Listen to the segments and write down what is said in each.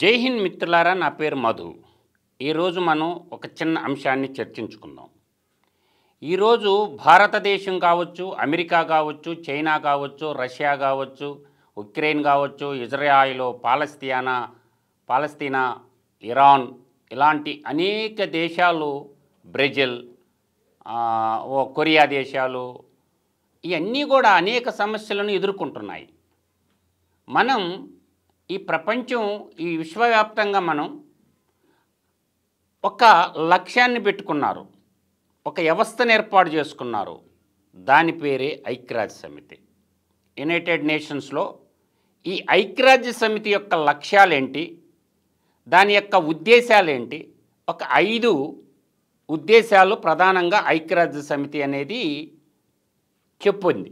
జై హింద్ మిత్రులారా, నా పేరు మధు. ఈరోజు మనం ఒక చిన్న అంశాన్ని చర్చించుకుందాం. ఈరోజు భారతదేశం కావచ్చు, అమెరికా కావచ్చు, చైనా కావచ్చు, రష్యా కావచ్చు, ఉక్రెయిన్ కావచ్చు, ఇజ్రాయిల్, పాలస్తీనా, ఇరాన్ ఇలాంటి అనేక దేశాలు, బ్రెజిల్, కొరియా దేశాలు ఇవన్నీ కూడా అనేక సమస్యలను ఎదుర్కొంటున్నాయి. మనం ఈ ప్రపంచం, ఈ విశ్వవ్యాప్తంగా మనం ఒక లక్ష్యాన్ని పెట్టుకున్నారు, ఒక వ్యవస్థను ఏర్పాటు చేసుకున్నారు. దాని పేరే ఐక్యరాజ్య సమితి. యునైటెడ్ నేషన్స్లో ఈ ఐక్యరాజ్య సమితి యొక్క లక్ష్యాలేంటి, దాని యొక్క ఉద్దేశాలేంటి, ఒక 5 ఉద్దేశాలు ప్రధానంగా ఐక్యరాజ్య సమితి అనేది చెప్పింది.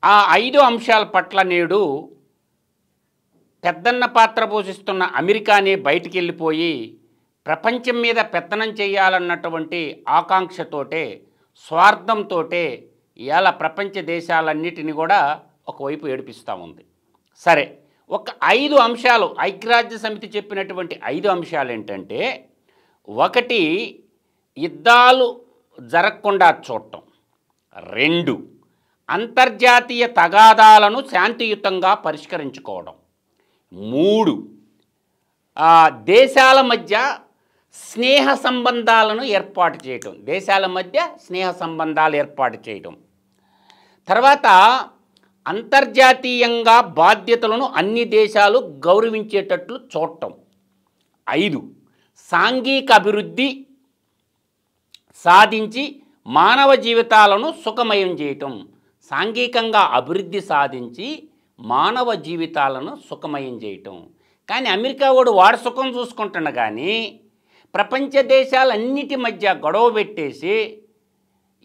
ఆ 5 అంశాల పట్ల నేడు పెద్దన్న పాత్ర పోషిస్తున్న అమెరికానే బయటికి వెళ్ళిపోయి ప్రపంచం మీద పెత్తనం చేయాలన్నటువంటి ఆకాంక్షతోటే, స్వార్థంతోటే ఇవాళ ప్రపంచ దేశాలన్నిటిని కూడా ఒకవైపు ఏడిపిస్తూ ఉంది. సరే, ఒక 5 అంశాలు, ఐక్యరాజ్య సమితి చెప్పినటువంటి 5 అంశాలు ఏంటంటే, 1 యుద్ధాలు జరగకుండా చూడటం, 2 అంతర్జాతీయ తగాదాలను శాంతియుతంగా పరిష్కరించుకోవడం, 3 దేశాల మధ్య స్నేహ సంబంధాలను ఏర్పాటు చేయటం, దేశాల మధ్య స్నేహ సంబంధాలు ఏర్పాటు చేయడం, తర్వాత అంతర్జాతీయంగా బాధ్యతలను అన్ని దేశాలు గౌరవించేటట్లు చూడటం, 5 సాంఘిక అభివృద్ధి సాధించి మానవ జీవితాలను సుఖమయం చేయటం, సాంఘికంగా అభివృద్ధి సాధించి మానవ జీవితాలను సుఖమయం చేయటం. కానీ అమెరికా వాడు సుఖం చూసుకుంటున్నా కానీ ప్రపంచ దేశాలన్నిటి మధ్య గొడవ పెట్టేసి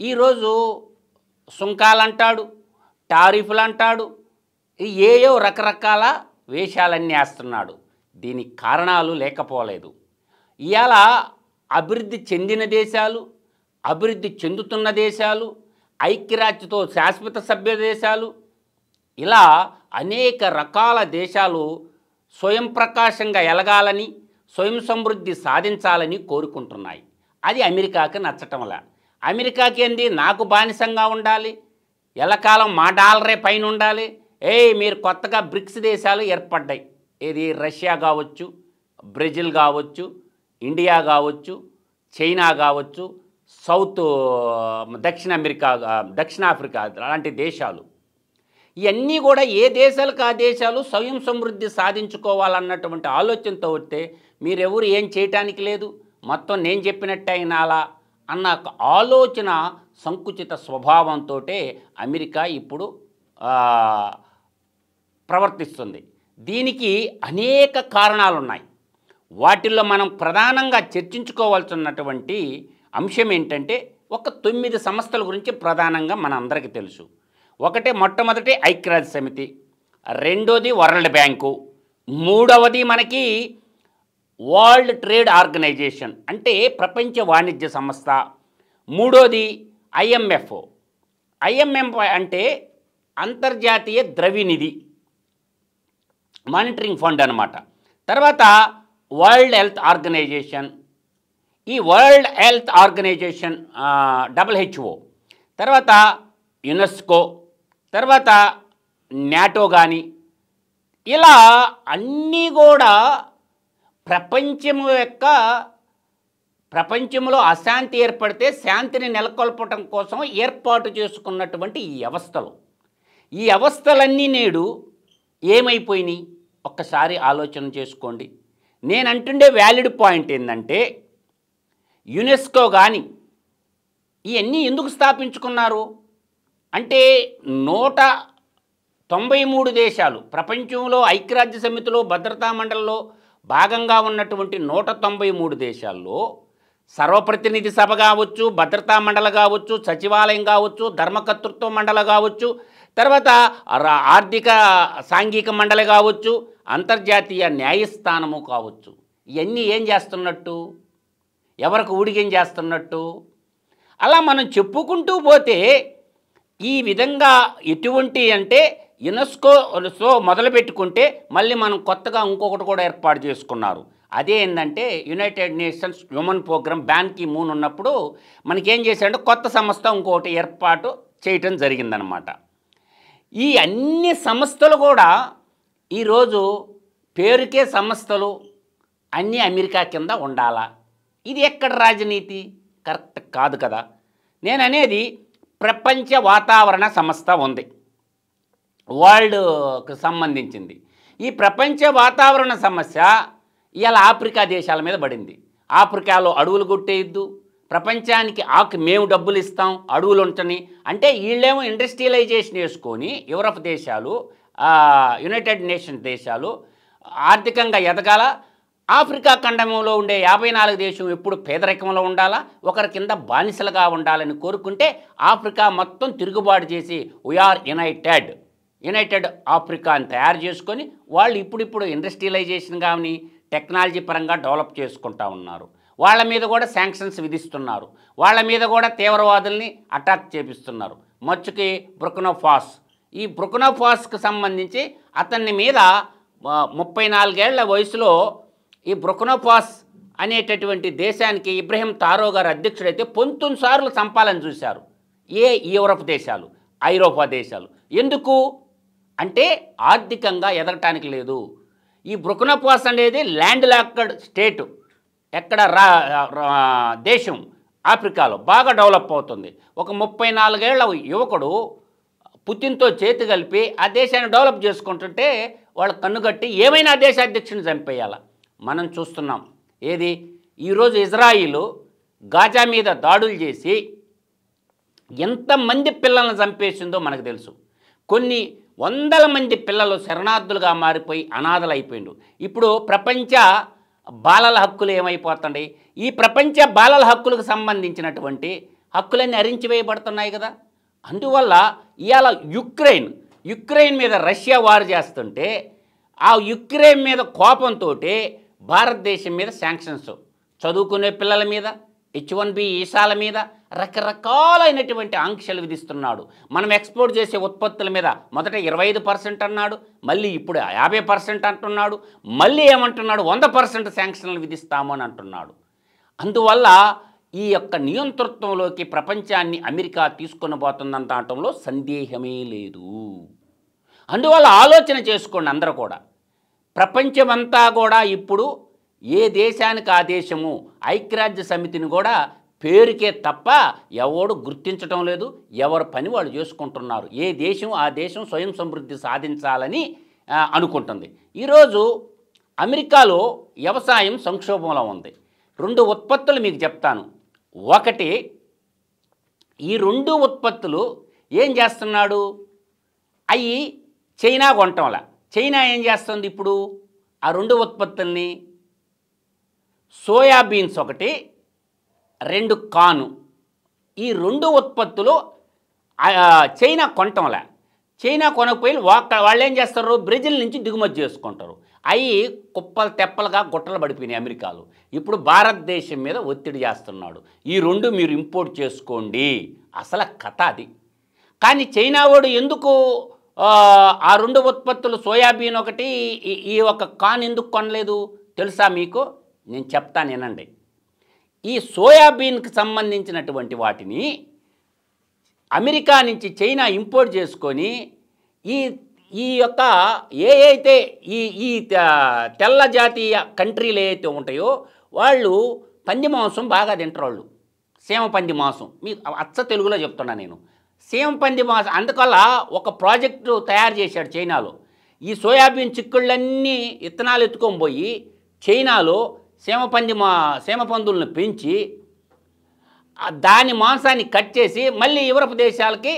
ఈరోజు సుంకాలు అంటాడు, టారిఫ్లు అంటాడు, ఏయో రకరకాల వేషాలన్నీ వేస్తున్నాడు. దీనికి కారణాలు లేకపోలేదు. ఇవాళ అభివృద్ధి చెందిన దేశాలు, అభివృద్ధి చెందుతున్న దేశాలు, ఐక్యరాజ్యతో శాశ్వత సభ్య దేశాలు, ఇలా అనేక రకాల దేశాలు స్వయం ప్రకాశంగా ఎలగాలని, స్వయం సమృద్ధి సాధించాలని కోరుకుంటున్నాయి. అది అమెరికాకి నచ్చటంలా. అమెరికాకి ఏంది, నాకు బానిసంగా ఉండాలి, ఎల్లకాలం మా డాలరే పైన ఉండాలి. మీరు కొత్తగా బ్రిక్స్ దేశాలు ఏర్పడ్డాయి. ఏది, రష్యా కావచ్చు, బ్రెజిల్ కావచ్చు, ఇండియా కావచ్చు, చైనా కావచ్చు, దక్షిణాఫ్రికా అలాంటి దేశాలు, ఇవన్నీ కూడా ఏ దేశాలకు ఆ దేశాలు స్వయం సమృద్ధి సాధించుకోవాలన్నటువంటి ఆలోచనతో వస్తే మీరెవరు ఏం చేయటానికి లేదు, మొత్తం నేను చెప్పినట్టే అయినాలా అన్న ఆలోచన, సంకుచిత స్వభావంతో అమెరికా ఇప్పుడు ప్రవర్తిస్తుంది. దీనికి అనేక కారణాలు ఉన్నాయి. వాటిల్లో మనం ప్రధానంగా చర్చించుకోవాల్సినటువంటి అంశం ఏంటంటే, ఒక 9 సంస్థల గురించి ప్రధానంగా మన అందరికీ తెలుసు. మొట్టమొదటి ఐక్యరాజ్య సమితి, 2ది వరల్డ్ బ్యాంకు, 3వది మనకి వరల్డ్ ట్రేడ్ ఆర్గనైజేషన్ అంటే ప్రపంచ వాణిజ్య సంస్థ, 3వది IMF అంటే అంతర్జాతీయ ద్రవ్యనిధి, మానిటరింగ్ ఫండ్ అన్నమాట. తర్వాత వరల్డ్ హెల్త్ ఆర్గనైజేషన్, ఈ వరల్డ్ హెల్త్ ఆర్గనైజేషన్ WHO, తర్వాత యునెస్కో, తర్వాత నాటో కానీ, ఇలా అన్నీ కూడా ప్రపంచంలో అశాంతి ఏర్పడితే శాంతిని నెలకొల్పటం కోసం ఏర్పాటు చేసుకున్నటువంటి ఈ వ్యవస్థలు, ఈ వ్యవస్థలన్నీ నేడు ఏమైపోయినాయి ఒక్కసారి ఆలోచన చేసుకోండి. నేను అంటుండే వ్యాలిడ్ పాయింట్ ఏంటంటే, యునెస్కో కానీ ఇవన్నీ ఎందుకు స్థాపించుకున్నారు అంటే, 193 దేశాలు ప్రపంచంలో ఐక్యరాజ్య సమితిలో భద్రతా మండలిలో భాగంగా ఉన్నటువంటి 193 దేశాల్లో సర్వప్రతినిధి సభ కావచ్చు, భద్రతా మండలి కావచ్చు, సచివాలయం కావచ్చు, ధర్మకర్తృత్వ మండలి కావచ్చు, తర్వాత ఆర్థిక సాంఘిక మండలి కావచ్చు, అంతర్జాతీయ న్యాయస్థానము కావచ్చు, ఇవన్నీ ఏం చేస్తున్నట్టు, ఎవరికి ఊడిగేం చేస్తున్నట్టు, అలా మనం చెప్పుకుంటూ పోతే ఈ విధంగా ఎటువంటి అంటే యునెస్కోతో మొదలుపెట్టుకుంటే మళ్ళీ మనం కొత్తగా ఇంకొకటి కూడా ఏర్పాటు చేసుకున్నారు. అదే ఏంటంటే United Nations human programme Ban Ki Moon ఉన్నప్పుడు మనకేం చేశారంటే కొత్త సంస్థ ఇంకొకటి ఏర్పాటు చేయటం జరిగిందనమాట. ఈ అన్ని సంస్థలు కూడా ఈరోజు పేరుకే సంస్థలు అన్నీ అమెరికా కింద ఉండాలా? ఇది ఎక్కడ రాజనీతి? కరెక్ట్ కాదు కదా. నేను అనేది ప్రపంచ వాతావరణ సంస్థ ఉంది, వరల్డ్కి సంబంధించింది. ఈ ప్రపంచ వాతావరణ సమస్య ఇవాళ ఆఫ్రికా దేశాల మీద పడింది. ఆఫ్రికాలో అడవులు కొట్టేయద్దు, ప్రపంచానికి మేము డబ్బులు ఇస్తాం అడవులు ఉంటని అంటే వీళ్ళేమో ఇండస్ట్రియలైజేషన్ చేసుకొని యూరప్ దేశాలు, యునైటెడ్ నేషన్స్ దేశాలు ఆర్థికంగా ఎదగాల. ఆఫ్రికా ఖండంలో ఉండే 54 దేశం ఎప్పుడు పేదరికంలో ఉండాలా, ఒకరి కింద బానిసలుగా ఉండాలని కోరుకుంటే ఆఫ్రికా మొత్తం తిరుగుబాటు చేసి వీఆర్ యునైటెడ్ ఆఫ్రికా అని తయారు చేసుకొని వాళ్ళు ఇప్పుడిప్పుడు ఇండస్ట్రియలైజేషన్ కానీ టెక్నాలజీ పరంగా డెవలప్ చేసుకుంటా ఉన్నారు. వాళ్ళ మీద కూడా శాంక్షన్స్ విధిస్తున్నారు, వాళ్ళ మీద కూడా తీవ్రవాదుల్ని అటాక్ చేపిస్తున్నారు. మచ్చుకి బుర్కినా ఈ బుర్కినా ఫాసోకి సంబంధించి అతన్ని మీద 34 ఏళ్ల వయసులో ఈ బుర్కినా ఫాసో అనేటటువంటి దేశానికి ఇబ్రహీం తారో గారు అధ్యక్షుడైతే 19 సార్లు చంపాలని చూశారు యూరప్ దేశాలు, ఐరోపా దేశాలు. ఎందుకు అంటే ఆర్థికంగా ఎదగటానికి లేదు. ఈ బుర్కినా ఫాసో అనేది ల్యాండ్ లాక్డ్ స్టేటు, ఎక్కడ దేశం ఆఫ్రికాలో బాగా డెవలప్ అవుతుంది. ఒక 34 ఏళ్ల యువకుడు పుతిన్తో చేతి కలిపి ఆ దేశాన్ని డెవలప్ చేసుకుంటుంటే వాళ్ళు కన్నుగట్టి ఏమైనా దేశ అధ్యక్షుని చంపేయాల. మనం చూస్తున్నాం ఏది ఈరోజు ఇజ్రాయిల్ గాజా మీద దాడులు చేసి ఎంతమంది పిల్లలను చంపేసిందో మనకు తెలుసు. కొన్ని వందల మంది పిల్లలు శరణార్థులుగా మారిపోయి అనాథలు అయిపోయిండు. ఇప్పుడు ప్రపంచ బాలల హక్కులు ఏమైపోతుంది? ఈ ప్రపంచ బాలల హక్కులకు సంబంధించినటువంటి హక్కులన్నీ అరించివేయబడుతున్నాయి కదా. అందువల్ల ఇవాళ యుక్రెయిన్ మీద రష్యా వారు చేస్తుంటే ఆ యుక్రెయిన్ మీద కోపంతో భారతదేశం మీద శాంక్షన్స్, చదువుకునే పిల్లల మీద, H1B వీసాల మీద రకరకాలైనటువంటి ఆంక్షలు విధిస్తున్నాడు. మనం ఎక్స్పోర్ట్ చేసే ఉత్పత్తుల మీద మొదట 25% అన్నాడు, మళ్ళీ ఇప్పుడు 50% అంటున్నాడు, మళ్ళీ ఏమంటున్నాడు 100% శాంక్షన్లు విధిస్తాము అని అంటున్నాడు. అందువల్ల ఈ యొక్క నియంతృత్వంలోకి ప్రపంచాన్ని అమెరికా తీసుకొని పోతుందంత అనటంలో సందేహమే లేదు. అందువల్ల ఆలోచన చేసుకోండి అందరూ కూడా. ప్రపంచమంతా కూడా ఇప్పుడు ఏ దేశానికి ఆ దేశము ఐక్యరాజ్య సమితిని కూడా పేరుకే తప్ప ఎవడు గుర్తించడం లేదు, ఎవరి పని వాళ్ళు చేసుకుంటున్నారు. ఏ దేశం ఆ దేశం స్వయం సమృద్ధి సాధించాలని అనుకుంటుంది. ఈరోజు అమెరికాలో వ్యవసాయం సంక్షోభంలో ఉంది. 2 ఉత్పత్తులు మీకు చెప్తాను. ఒకటి, ఈ 2 ఉత్పత్తులు ఏం చేస్తున్నాడు, అవి చైనా కొనటంలా. చైనా ఏం చేస్తుంది ఇప్పుడు ఆ 2 ఉత్పత్తుల్ని, సోయాబీన్స్ ఒకటి, 2 కాను. ఈ 2 ఉత్పత్తులు చైనా కొనటంలా. చైనా కొనకపోయి వాళ్ళు ఏం చేస్తారు, బ్రెజిల్ నుంచి దిగుమతి చేసుకుంటారు. అవి కుప్పలు తెప్పలుగా గుట్టలు పడిపోయినాయి అమెరికాలో. ఇప్పుడు భారతదేశం మీద ఒత్తిడి చేస్తున్నాడు, ఈ 2 మీరు ఇంపోర్ట్ చేసుకోండి. అసలు కథ అది. కానీ చైనా వాడు ఎందుకు ఆ 2 ఉత్పత్తులు సోయాబీన్ ఒకటి ఈ ఒక కాన్ ఎందుకు కొనలేదు తెలుసా మీకు? నేను చెప్తాను వినండి. ఈ సోయాబీన్కి సంబంధించినటువంటి వాటిని అమెరికా నుంచి చైనా ఇంపోర్ట్ చేసుకొని ఈ యొక్క అయితే ఈ తెల్ల జాతీయ కంట్రీలు ఏవైతే ఉంటాయో వాళ్ళు పంది మాంసం బాగా తింటారు. వాళ్ళు సీమ పంది మాంసం, మీకు అచ్చ తెలుగులో చెప్తున్నా నేను, సీమ పంది మాంసం. అందువల్ల ఒక ప్రాజెక్టు తయారు చేశాడు చైనాలో. ఈ సోయాబీన్ చిక్కుళ్ళన్నీ విత్తనాలు ఎత్తుకొని పోయి చైనాలో సీమ పందులను పెంచి దాని మాంసాన్ని కట్ చేసి మళ్ళీ యూరప్ దేశాలకి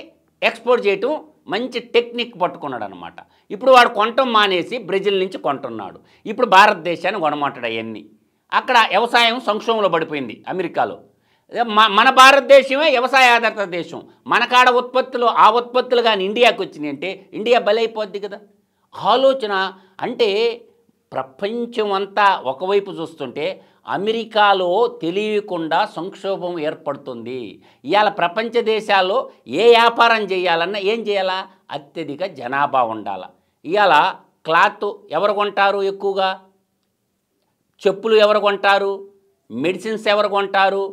ఎక్స్పోర్ట్ చేయటం మంచి టెక్నిక్ పట్టుకున్నాడు అనమాట. ఇప్పుడు వాడు కొనటం మానేసి బ్రెజిల్ నుంచి కొంటున్నాడు. ఇప్పుడు భారతదేశాన్ని కొనమంటాడు. అవన్నీ అక్కడ వ్యవసాయం సంక్షోభంలో పడిపోయింది అమెరికాలో. మన భారతదేశమే వ్యవసాయ ఆధారిత దేశం. మన కాడ ఉత్పత్తులు ఆ ఉత్పత్తులు కానీ ఇండియాకి వచ్చినాయి అంటే ఇండియా బలైపోద్ది కదా. ఆలోచన అంటే ప్రపంచం అంతా ఒకవైపు చూస్తుంటే అమెరికాలో తెలియకుండా సంక్షోభం ఏర్పడుతుంది. ఇవాళ ప్రపంచ దేశాల్లో ఏ వ్యాపారం చేయాలన్నా ఏం చేయాలా? అత్యధిక జనాభా ఉండాలి. ఇవాళ క్లాత్ ఎవరు కొంటారు ఎక్కువగా? చెప్పులు ఎవరు కొంటారు? మెడిసిన్స్ ఎవరు కొంటారు?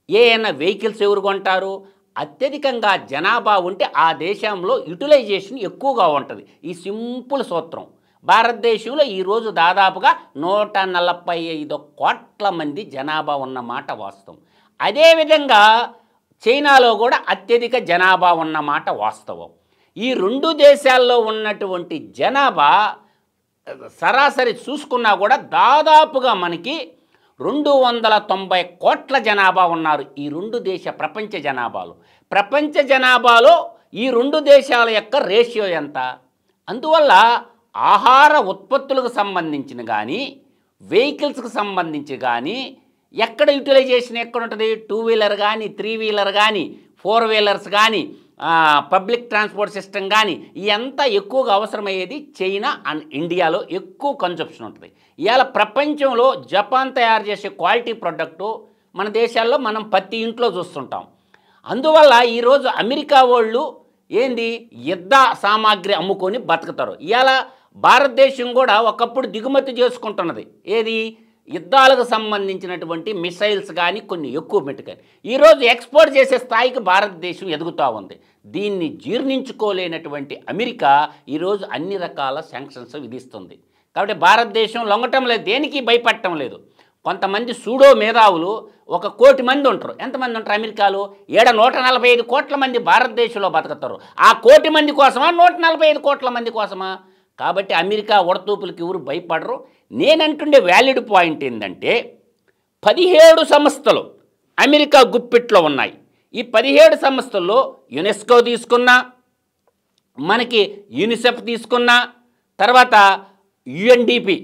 ఏమైనా వెహికల్స్ ఎవరు కొంటారు? అత్యధికంగా జనాభా ఉంటే ఆ దేశంలో యూటిలైజేషన్ ఎక్కువగా ఉంటుంది. ఈ సింపుల్ సూత్రం. భారతదేశంలో ఈరోజు దాదాపుగా 145 కోట్ల మంది జనాభా ఉన్నమాట వాస్తవం. అదేవిధంగా చైనాలో కూడా అత్యధిక జనాభా ఉన్నమాట వాస్తవం. ఈ రెండు దేశాల్లో ఉన్నటువంటి జనాభా సరాసరి చూసుకున్నా కూడా దాదాపుగా మనకి 290 కోట్ల జనాభా ఉన్నారు ఈ రెండు దేశ ప్రపంచ జనాభాలో. ప్రపంచ జనాభాలో ఈ రెండు దేశాల యొక్క రేషియో ఎంత? అందువల్ల ఆహార ఉత్పత్తులకు సంబంధించిన కానీ వెహికల్స్కి సంబంధించి కానీ ఎక్కడ యూటిలైజేషన్ ఎక్కడ ఉంటుంది? 2 వీలర్ కానీ 3 వీలర్ కానీ 4 వీలర్స్ కానీ పబ్లిక్ ట్రాన్స్పోర్ట్ సిస్టమ్ కానీ ఇదంతా ఎక్కువగా అవసరమయ్యేది చైనా అండ్ ఇండియాలో ఎక్కువ కన్జంప్షన్ ఉంటుంది. ఇవాళ ప్రపంచంలో జపాన్ తయారు చేసే క్వాలిటీ ప్రొడక్టు మన దేశాల్లో మనం ప్రతి ఇంట్లో చూస్తుంటాం. అందువల్ల ఈరోజు అమెరికా వాళ్ళు ఏంది యుద్ధ సామాగ్రి అమ్ముకొని బతుకుతారు. ఇవాళ భారతదేశం కూడా ఒకప్పుడు దిగుమతి చేసుకుంటున్నది ఏది? యుద్ధాలకు సంబంధించినటువంటి మిసైల్స్ కానీ కొన్ని ఎక్కువ మెట్టుకొని ఈరోజు ఎక్స్పోర్ట్ చేసే స్థాయికి భారతదేశం ఎదుగుతూ ఉంది. దీన్ని జీర్ణించుకోలేనటువంటి అమెరికా ఈరోజు అన్ని రకాల శాంక్షన్స్ విధిస్తుంది. కాబట్టి భారతదేశం లొంగటం లేదు, దేనికి భయపడటం లేదు. కొంతమంది సూడో మేధావులు 1 కోటి మంది ఉంటారు. ఎంతమంది ఉంటారు అమెరికాలో? 145 కోట్ల మంది భారతదేశంలో బతుకుతారు. ఆ కోటి మంది కోసమా 145 కోట్ల మంది కోసమా? కాబట్టి అమెరికా ఉడతూపులకి ఎవరు భయపడరు. నేనంటుండే వ్యాలిడ్ పాయింట్ ఏంటంటే 17 సంస్థలు అమెరికా గుప్పిట్లో ఉన్నాయి. ఈ 17 సంస్థల్లో యునెస్కో తీసుకున్నా, మనకి యూనిసెఫ్ తీసుకున్నా, తర్వాత యుఎన్డిపి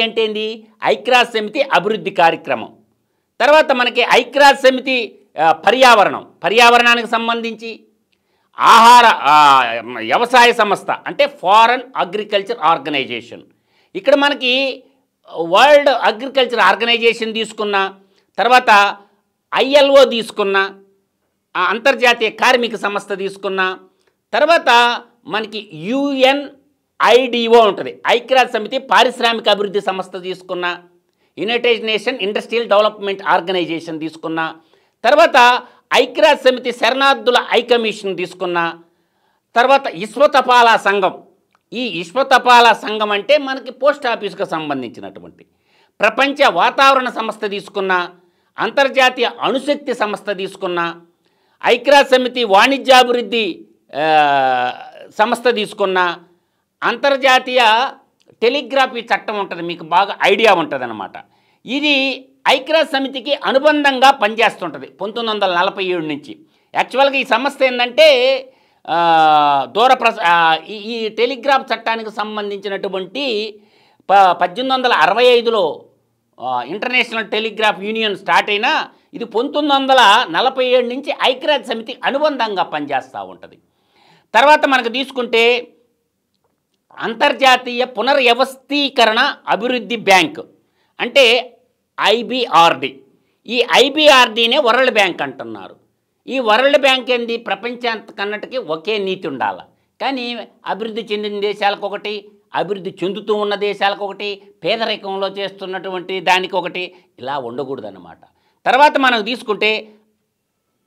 అంటే ఏంది? ఐక్యరాజ్య సమితి అభివృద్ధి కార్యక్రమం. తర్వాత మనకి ఐక్యరాజ్య సమితి పర్యావరణానికి సంబంధించి ఆహార వ్యవసాయ సంస్థ అంటే ఫారెన్ అగ్రికల్చర్ ఆర్గనైజేషన్. ఇక్కడ మనకి వరల్డ్ అగ్రికల్చర్ ఆర్గనైజేషన్ తీసుకున్న, తర్వాత ILO తీసుకున్న, అంతర్జాతీయ కార్మిక సంస్థ తీసుకున్న, తర్వాత మనకి UNIDO ఉంటుంది, ఐక్యరాజ్య సమితి పారిశ్రామిక అభివృద్ధి సంస్థ తీసుకున్న, United Nation industrial development organisation తీసుకున్న, తర్వాత ఐక్యరాజ్య సమితి శరణార్థుల కమిషన్ తీసుకున్న, తర్వాత విశ్వతపాలా సంఘం. ఈ విశ్వతపాలా సంఘం అంటే మనకి పోస్ట్ ఆఫీస్కి సంబంధించినటువంటి, ప్రపంచ వాతావరణ సంస్థ తీసుకున్న, అంతర్జాతీయ అణుశక్తి సంస్థ తీసుకున్న, ఐక్యరాజ్య సమితి వాణిజ్యాభివృద్ధి సంస్థ తీసుకున్న, అంతర్జాతీయ టెలిగ్రాఫీ చట్టం ఉంటుంది, మీకు బాగా ఐడియా ఉంటుంది అన్నమాట. ఇది ఐక్యరాజ్య సమితికి అనుబంధంగా పనిచేస్తుంటుంది 1947 నుంచి. యాక్చువల్గా ఈ సంస్థ ఏంటంటే ఈ టెలిగ్రాఫ్ చట్టానికి సంబంధించినటువంటి 1865లో ఇంటర్నేషనల్ టెలిగ్రాఫ్ యూనియన్ స్టార్ట్ అయినా ఇది 1947 నుంచి ఐక్యరాజ్య సమితి అనుబంధంగా పనిచేస్తూ ఉంటుంది. తర్వాత మనకు తీసుకుంటే అంతర్జాతీయ పునర్వ్యవస్థీకరణ అభివృద్ధి బ్యాంక్ అంటే IBRD. ఈ IBRDనే వరల్డ్ బ్యాంక్ అంటున్నారు. ఈ వరల్డ్ బ్యాంక్ ఏంది? ప్రపంచానికన్నటికి ఒకే నీతి ఉండాలి. కానీ అభివృద్ధి చెందిన దేశాలకు ఒకటి, అభివృద్ధి చెందుతూ ఉన్న దేశాలకు ఒకటి, పేదరికంలో చేస్తున్నటువంటి దానికి ఒకటి, ఇలా ఉండకూడదన్నమాట. తర్వాత మనం తీసుకుంటే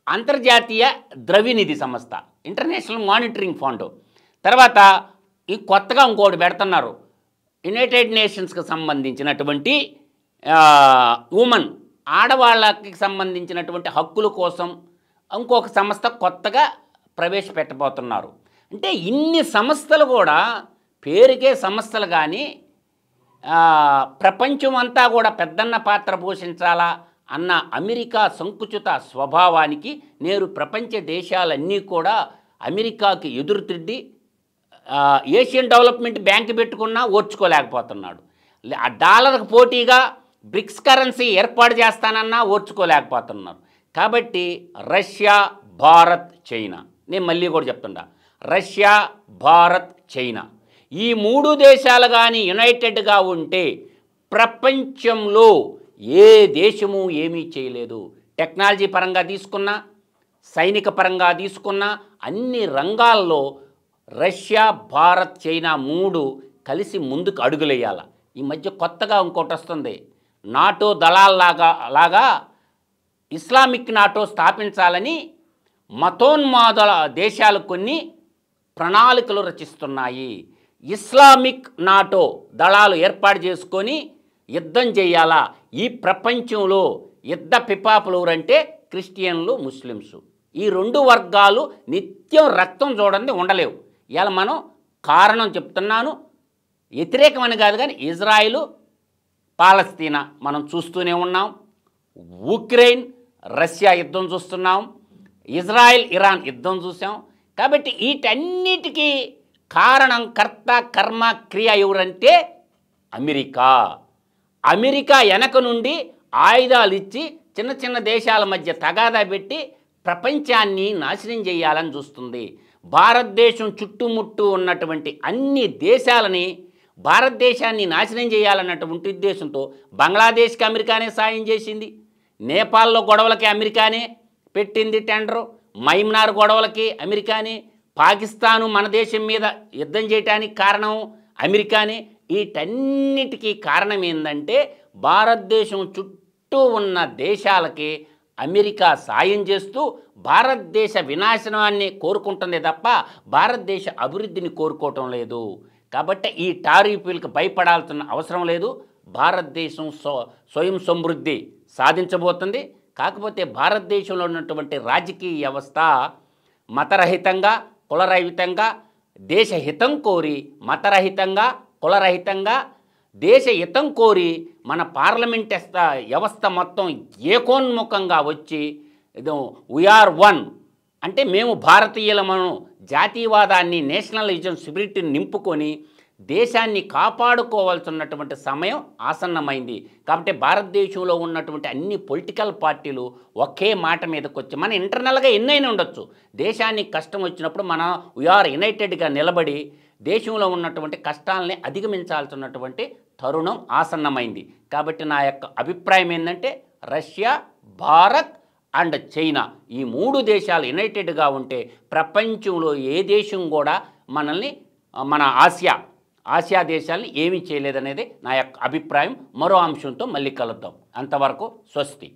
అంతర్జాతీయ ద్రవ్యనిధి సంస్థ ఇంటర్నేషనల్ మానిటరింగ్ ఫండ్. తర్వాత ఈ కొత్తగా ఇంకోటి పెడుతున్నారు, యునైటెడ్ నేషన్స్కి సంబంధించినటువంటి ఉమెన్ ఆడవాళ్ళకి సంబంధించినటువంటి హక్కుల కోసం ఇంకొక సంస్థ కొత్తగా ప్రవేశపెట్టబోతున్నారు. అంటే ఇన్ని సంస్థలు కూడా పేరుకే సంస్థలు, కానీ ప్రపంచం అంతా కూడా పెద్దన్న పాత్ర పోషించాలా అన్న అమెరికా సంకుచిత స్వభావానికి నేరు ప్రపంచ దేశాలన్నీ కూడా అమెరికాకి ఎదురుతిడ్డి ఏషియన్ డెవలప్మెంట్ బ్యాంక్ పెట్టుకున్నా ఓర్చుకోలేకపోతున్నాడు. ఆ డాలర్కు పోటీగా బ్రిక్స్ కరెన్సీ ఏర్పాటు చేస్తానన్నా ఓర్చుకోలేకపోతున్నారు. కాబట్టి రష్యా, భారత్, చైనా, నేను మళ్ళీ కూడా చెప్తున్నా, రష్యా, భారత్, చైనా ఈ మూడు దేశాలు కానీ యునైటెడ్గా ఉంటే ప్రపంచంలో ఏ దేశము ఏమీ చేయలేదు. టెక్నాలజీ పరంగా తీసుకున్నా, సైనిక పరంగా తీసుకున్నా, అన్ని రంగాల్లో రష్యా, భారత్, చైనా మూడు కలిసి ముందుకు అడుగులేయాల. ఈ మధ్య కొత్తగా ఇంకోటి వస్తుంది, నాటో దళాల్లాగా ఇస్లామిక్ నాటో స్థాపించాలని మతోన్మాదుల దేశాలు కొన్ని ప్రణాళికలు రచిస్తున్నాయి. ఇస్లామిక్ నాటో దళాలు ఏర్పాటు చేసుకొని యుద్ధం చేయాలా. ఈ ప్రపంచంలో యుద్ధ పిపాపులు ఎవరంటే క్రిస్టియన్లు, ముస్లిమ్స్. ఈ రెండు వర్గాలు నిత్యం రక్తం చూడండి ఉండలేవు. ఇవాళ మనం కారణం చెప్తున్నాను, వ్యతిరేకమని కాదు, కానీ ఇజ్రాయిలు, పాలస్తీనా మనం చూస్తూనే ఉన్నాం. ఉక్రెయిన్, రష్యా యుద్ధం చూస్తున్నాం. ఇజ్రాయిల్, ఇరాన్ యుద్ధం చూసాం. కాబట్టి వీటన్నిటికీ కారణం, కర్త, కర్మ, క్రియ ఎవరంటే అమెరికా. అమెరికా వెనక నుండి ఆయుధాలు ఇచ్చి చిన్న చిన్న దేశాల మధ్య తగాదా పెట్టి ప్రపంచాన్ని నాశనం చేయాలని చూస్తుంది. భారతదేశం చుట్టుముట్టు ఉన్నటువంటి అన్ని దేశాలని, భారతదేశాన్ని నాశనం చేయాలన్నటువంటి ఉద్దేశంతో బంగ్లాదేశ్కి అమెరికానే సాయం చేసింది. నేపాల్లో గొడవలకి అమెరికానే పెట్టింది టెండరు. మైమ్నార్ గొడవలకి అమెరికానే. పాకిస్తాను మన దేశం మీద యుద్ధం చేయడానికి కారణం అమెరికానే. వీటన్నిటికీ కారణం ఏంటంటే భారతదేశం చుట్టూ ఉన్న దేశాలకి అమెరికా సాయం చేస్తూ భారతదేశ వినాశనాన్ని కోరుకుంటుంది తప్ప భారతదేశ అభివృద్ధిని కోరుకోవటం లేదు. కాబట్టి ఈ టారిఫ్లకు భయపడాల్సిన అవసరం లేదు. భారతదేశం స్వయం సమృద్ధి సాధించబోతుంది. కాకపోతే భారతదేశంలో ఉన్నటువంటి రాజకీయ వ్యవస్థ మతరహితంగా, కులరహితంగా, దేశహితం కోరి, మతరహితంగా, కులరహితంగా, దేశహితం కోరి మన పార్లమెంట్ వ్యవస్థ మొత్తం ఏకోన్ముఖంగా వచ్చి వీఆర్ వన్ అంటే మేము భారతీయులమను జాతీయవాదాన్ని, నేషనలిజం స్పిరిట్ని నింపుకొని దేశాన్ని కాపాడుకోవాల్సినటువంటి సమయం ఆసన్నమైంది. కాబట్టి భారతదేశంలో ఉన్నటువంటి అన్ని పొలిటికల్ పార్టీలు ఒకే మాట మీదకి వచ్చి, మన ఇంటర్నల్గా ఎన్నైనా ఉండొచ్చు, దేశానికి కష్టం వచ్చినప్పుడు మనం వీఆర్ యునైటెడ్గా నిలబడి దేశంలో ఉన్నటువంటి కష్టాలని అధిగమించాల్సినటువంటి తరుణం ఆసన్నమైంది. కాబట్టి నా యొక్క అభిప్రాయం ఏంటంటే రష్యా, భారత్ అండ్ చైనా ఈ మూడు దేశాలు యునైటెడ్గా ఉంటే ప్రపంచంలో ఏ దేశం కూడా మన ఆసియా దేశాలని ఏమీ చేయలేదనేది నా యొక్క అభిప్రాయం. మరో అంశంతో మళ్ళీ కలుద్దాం. అంతవరకు స్వస్తి.